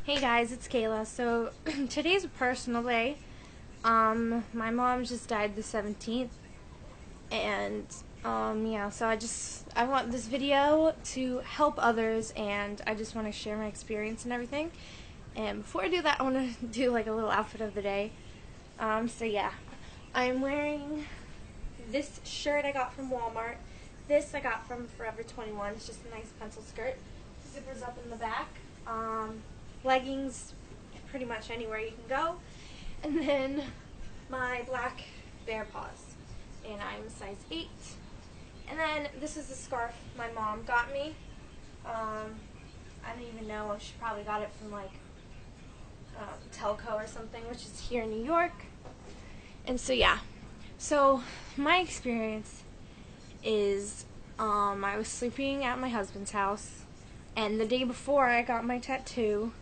Hey guys, it's Kayla. So today's a personal day. My mom just died the 17th, and yeah. So I want this video to help others, and I just want to share my experience and everything. And before I do that, I want to do like a little outfit of the day. So yeah, I'm wearing this shirt I got from Walmart. This I got from Forever 21. It's just a nice pencil skirt. Zippers up in the back. Leggings, pretty much anywhere you can go. And then my black Bear Paws. And I'm a size 8. And then this is the scarf my mom got me. I don't even know. She probably got it from like Telco or something, which is here in New York. And so yeah. So my experience is I was sleeping at my husband's house, and the day before I got my tattoo,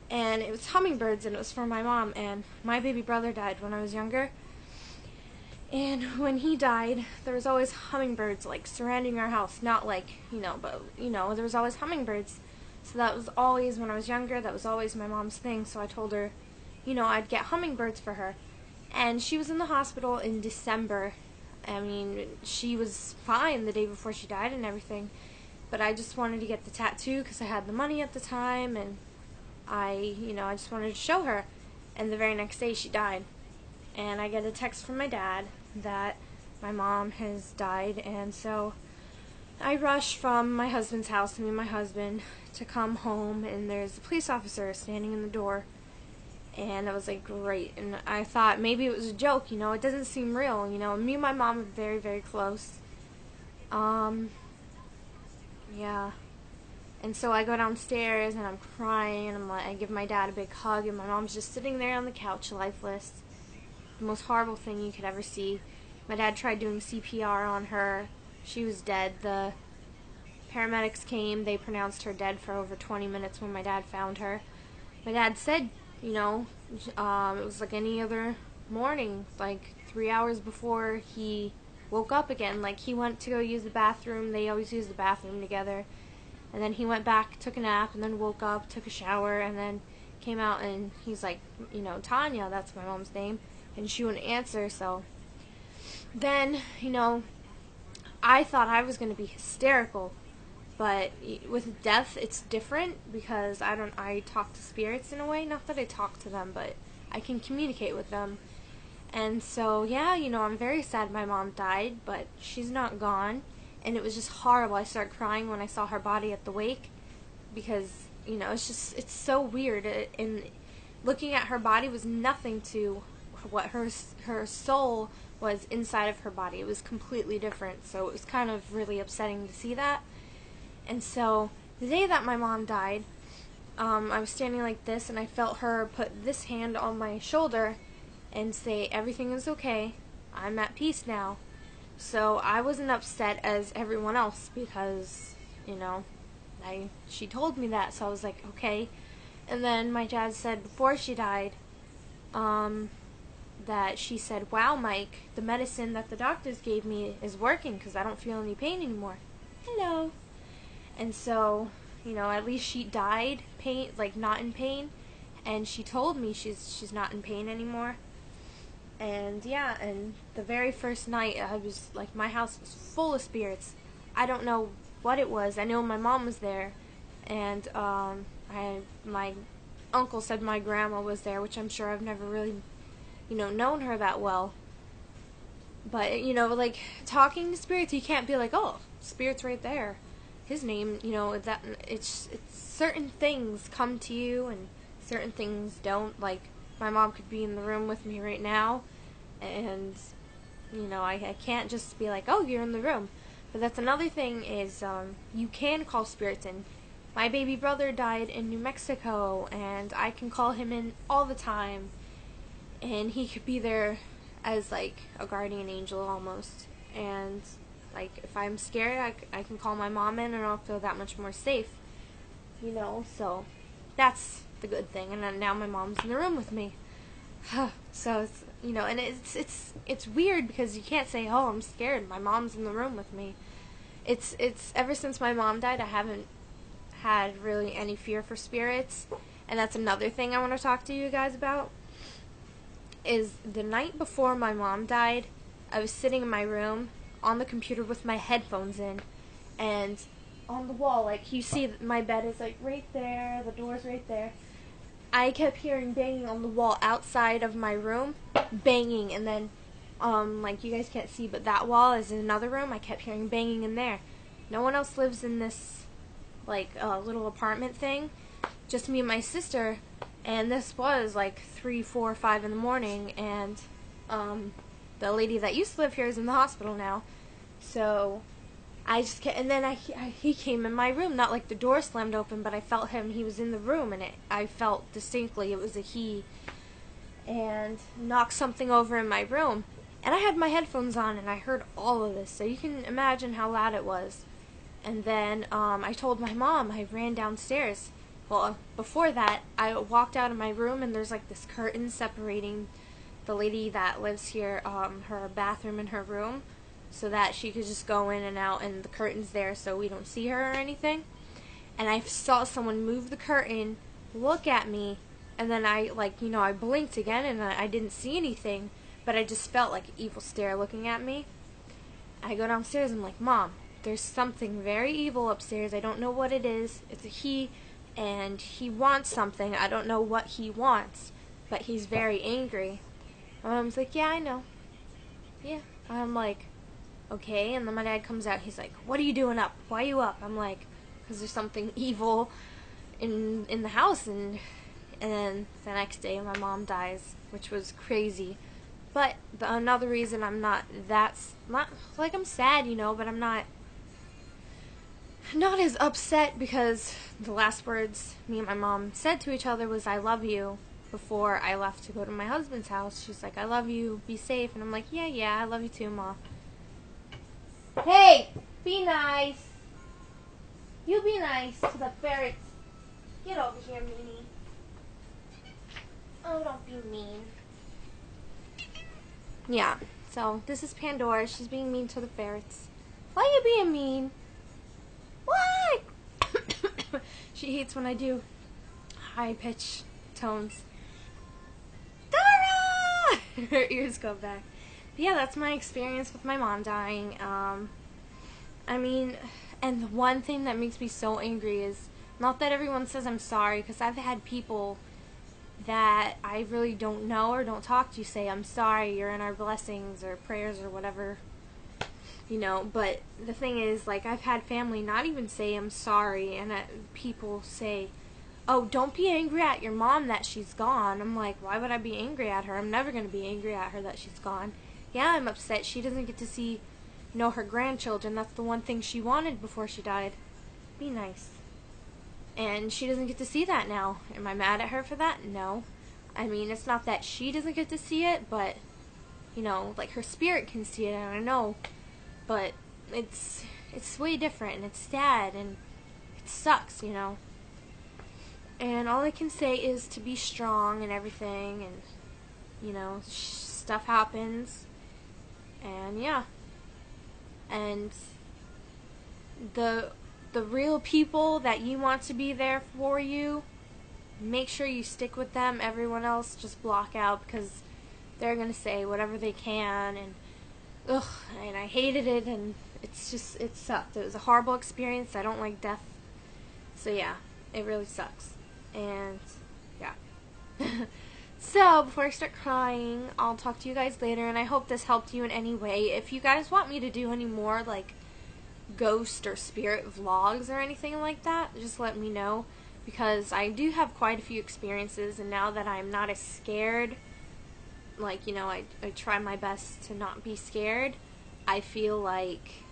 and it was hummingbirds, and it was for my mom. And my baby brother died when I was younger, and when he died there was always hummingbirds like surrounding our house, not like but there was always hummingbirds. So that was always, when I was younger, that was always my mom's thing. So I told her I'd get hummingbirds for her. And she was in the hospital in December. I mean, she was fine the day before she died and everything, but I just wanted to get the tattoo because I had the money at the time, and I just wanted to show her. And the very next day she died, and I get a text from my dad that my mom has died. And so I rush from my husband's house, to meet my husband, to come home, and there's a police officer standing in the door. And I was like, great. And I thought maybe it was a joke, it doesn't seem real. Me and my mom are very, very close. Yeah. And so I go downstairs and I'm crying, and I give my dad a big hug, and my mom's just sitting there on the couch, lifeless. The most horrible thing you could ever see. My dad tried doing CPR on her. She was dead. The paramedics came. They pronounced her dead for over 20 minutes when my dad found her. My dad said, it was like any other morning, like 3 hours before he woke up again. Like, he went to go use the bathroom. They always use the bathroom together. And then he went back, took a nap, and then woke up, took a shower, and then came out, and he's like, Tanya, that's my mom's name, and she wouldn't answer. So then, I thought I was going to be hysterical. But with death, it's different, because I talk to spirits in a way. Not that I talk to them, but I can communicate with them. And so, yeah, I'm very sad my mom died, but she's not gone. And it was just horrible. I started crying when I saw her body at the wake, because, it's so weird. And looking at her body was nothing to what her soul was inside of her body. It was completely different. So it was kind of really upsetting to see that. And so the day that my mom died, I was standing like this, and I felt her put this hand on my shoulder and say, everything is okay, I'm at peace now. So I wasn't upset as everyone else, because, she told me that, so I was like, okay. And then my dad said before she died, that she said, wow, Mike, the medicine that the doctors gave me is working, because I don't feel any pain anymore. Hello. And so, at least she died not in pain, and she told me she's not in pain anymore. And yeah, and the very first night, I was like, my house was full of spirits. I don't know what it was. I know my mom was there, and my uncle said my grandma was there, which I'm sure I've never really, known her that well. But like, talking to spirits, you can't be like, oh, spirit's right there. His name, that it's certain things come to you and certain things don't. Like, my mom could be in the room with me right now, and I can't just be like, oh, you're in the room. But that's another thing, is you can call spirits in. My baby brother died in New Mexico, and I can call him in all the time, and he could be there as like a guardian angel almost. And like, if I'm scared, I can call my mom in, and I'll feel that much more safe, so that's the good thing. And then now my mom's in the room with me. So it's, and it's weird, because you can't say, oh, I'm scared, my mom's in the room with me. It's ever since my mom died, I haven't had really any fear for spirits. and that's another thing I want to talk to you guys about, is the night before my mom died, I was sitting in my room on the computer with my headphones in, and on the wall, like, you see my bed is like right there, the door's right there. I kept hearing banging on the wall outside of my room, banging, and then like, you guys can't see, but that wall is in another room. I kept hearing banging in there. No one else lives in this like little apartment thing, just me and my sister, and this was like 3, 4, 5 in the morning, and the lady that used to live here is in the hospital now. So I just kept, and then he came in my room, not like the door slammed open, but I felt him, he was in the room, and I felt distinctly it was a he, and knocked something over in my room. And I had my headphones on, and I heard all of this, so you can imagine how loud it was. And then I told my mom. I ran downstairs. Well, before that, I walked out of my room, and there's like this curtain separating the lady that lives here, her bathroom and her room, so that she could just go in and out, and the curtain's there so we don't see her or anything. And I saw someone move the curtain, look at me, and then I blinked again, and I didn't see anything, but I just felt like an evil stare looking at me. I go downstairs, I'm like, Mom, there's something very evil upstairs. I don't know what it is. It's a he, and he wants something. I don't know what he wants, but he's very angry. My mom's like, yeah, I know. Yeah. I'm like, okay. And then my dad comes out. He's like, what are you doing up? Why are you up? I'm like, because there's something evil in the house. And then the next day my mom dies, which was crazy. But another reason I'm not like, I'm sad, but I'm not as upset, because the last words me and my mom said to each other was, I love you, before I left to go to my husband's house. She's like, I love you, be safe. And I'm like, yeah, I love you too, Ma. Hey, be nice. You be nice to the ferrets. Get over here, Minnie. Oh, don't be mean. Yeah, so this is Pandora. She's being mean to the ferrets. Why are you being mean? Why? She hates when I do high-pitched tones. Dora! Her ears go back. But yeah, that's my experience with my mom dying. I mean, and the one thing that makes me so angry is, not that everyone says I'm sorry, because I've had people that I really don't know or don't talk to say, I'm sorry, you're in our blessings or prayers or whatever, but the thing is, like, I've had family not even say I'm sorry, and people say, oh, don't be angry at your mom that she's gone. I'm like, why would I be angry at her? I'm never going to be angry at her that she's gone. Yeah, I'm upset she doesn't get to see, her grandchildren. That's the one thing she wanted before she died. Be nice. And she doesn't get to see that now. Am I mad at her for that? No. I mean, it's not that she doesn't get to see it, but, like, her spirit can see it, and I know. But it's way different, and it's sad, and it sucks, And all I can say is to be strong and everything, and, stuff happens. And, yeah. And the real people that you want to be there for you, make sure you stick with them. Everyone else just block out, because they're going to say whatever they can, and and I hated it, and it sucked. It was a horrible experience. I don't like death. So yeah, it really sucks. And yeah. So before I start crying, I'll talk to you guys later, and I hope this helped you in any way. If you guys want me to do any more like ghost or spirit vlogs or anything like that, just let me know, because I do have quite a few experiences, and now that I'm not as scared, like, I try my best to not be scared, I feel like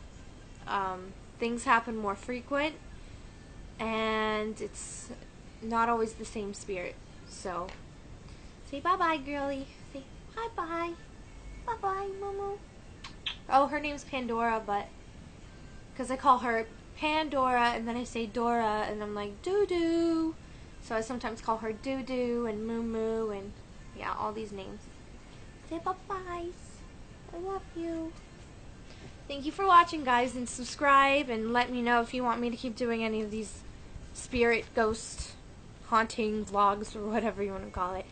things happen more frequent, and it's not always the same spirit. So say bye-bye, girly. Say bye-bye. Bye-bye, Momo. Oh, her name's Pandora, but because I call her Pandora, and then I say Dora, and I'm like, doo-doo. So I sometimes call her Doo-doo and Moo-moo, and yeah, all these names. Say bye-byes. I love you. Thank you for watching, guys, and subscribe, and let me know if you want me to keep doing any of these spirit, ghost haunting vlogs or whatever you want to call it.